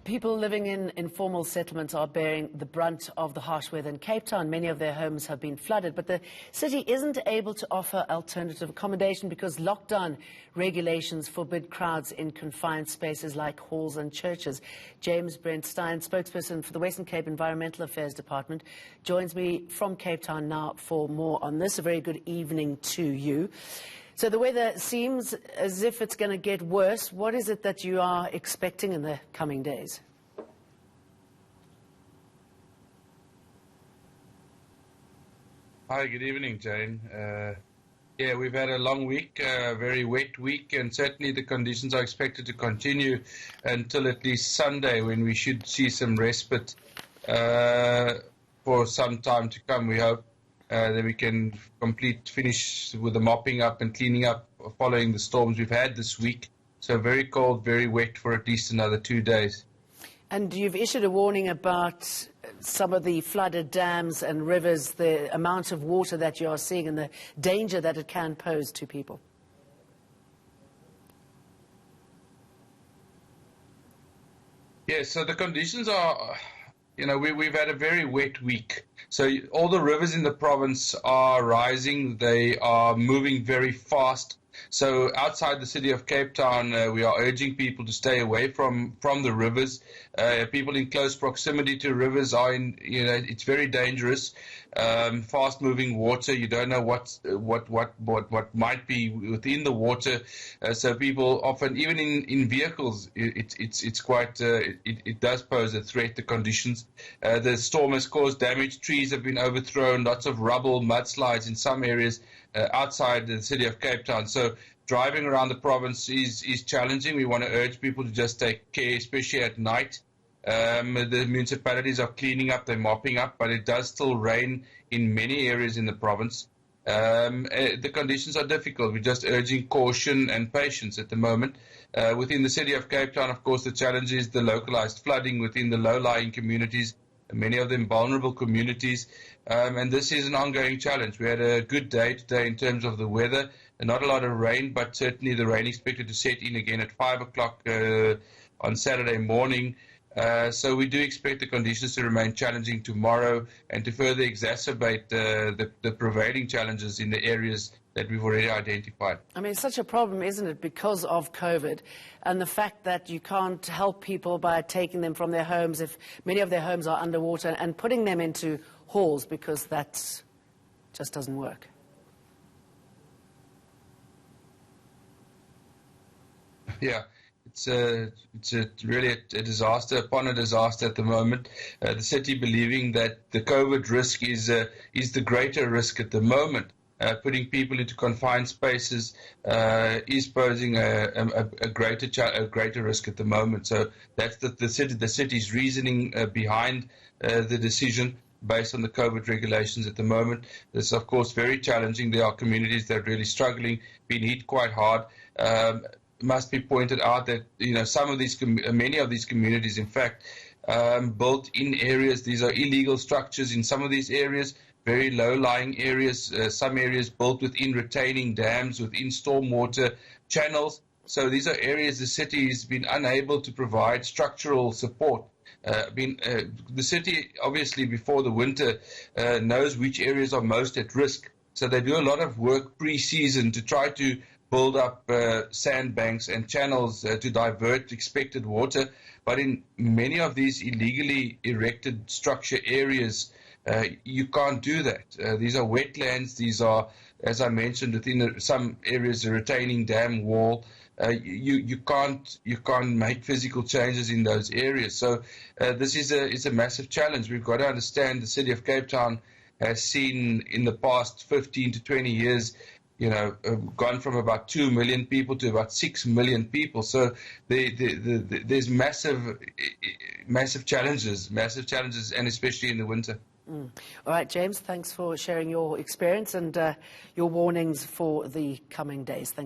People living in informal settlements are bearing the brunt of the harsh weather in Cape Town. Many of their homes have been flooded, but the city isn't able to offer alternative accommodation because lockdown regulations forbid crowds in confined spaces like halls and churches. James-Brent Styan, spokesperson for the Western Cape Environmental Affairs Department, joins me from Cape Town now for more on this. A very good evening to you. So the weather seems as if it's going to get worse. What is it that you are expecting in the coming days? Hi, good evening, Jane. Yeah, we've had a long week, a very wet week, and certainly the conditions are expected to continue until at least Sunday, when we should see some respite for some time to come, we hope. That we can finish with the mopping up and cleaning up following the storms we've had this week. So very cold, very wet for at least another 2 days. And you've issued a warning about some of the flooded dams and rivers, the amount of water that you are seeing and the danger that it can pose to people. Yeah, so the conditions are, we've had a very wet week. So all the rivers in the province are rising. They are moving very fast. So outside the city of Cape Town, we are urging people to stay away from the rivers. People in close proximity to rivers are it's very dangerous. Fast-moving water. You don't know what might be within the water. So people often, even in vehicles, it's quite it does pose a threat. The conditions. The storm has caused damage. Trees have been overthrown. Lots of rubble, mudslides in some areas outside the city of Cape Town. So driving around the province is challenging. We want to urge people to just take care, especially at night. The municipalities are cleaning up, they're mopping up, but it does still rain in many areas in the province. The conditions are difficult. We're just urging caution and patience at the moment. Within the city of Cape Town, of course, the challenge is the localized flooding within the low-lying communities, many of them vulnerable communities, and this is an ongoing challenge. We had a good day today in terms of the weather, and not a lot of rain, but certainly the rain expected to set in again at 5 o'clock on Saturday morning. So we do expect the conditions to remain challenging tomorrow and to further exacerbate the prevailing challenges in the areas that we've already identified. I mean, it's such a problem, isn't it, because of COVID and the fact that you can't help people by taking them from their homes if many of their homes are underwater and putting them into halls, because that just doesn't work. Yeah. It's really a disaster upon a disaster at the moment. The city believing that the COVID risk is the greater risk at the moment. Putting people into confined spaces is posing a greater risk at the moment. So that's the city's reasoning behind the decision based on the COVID regulations at the moment. This is, of course, very challenging. There are communities that are really struggling, being hit quite hard. Must be pointed out that many of these communities, in fact, built in areas. These are illegal structures in some of these areas, very low-lying areas. Some areas built within retaining dams, within stormwater channels. So these are areas the city has been unable to provide structural support. The city, obviously, before the winter, knows which areas are most at risk. So they do a lot of work pre-season to try to build up sandbanks and channels to divert expected water. But in many of these illegally erected structure areas, you can't do that. These are wetlands. These are, as I mentioned, within some areas, a retaining dam wall. You can't make physical changes in those areas. So this is a massive challenge. We've got to understand the city of Cape Town has seen in the past 15 to 20 years gone from about 2 million people to about 6 million people. So there's massive challenges, and especially in the winter. All right, James, thanks for sharing your experience and your warnings for the coming days. Thank you.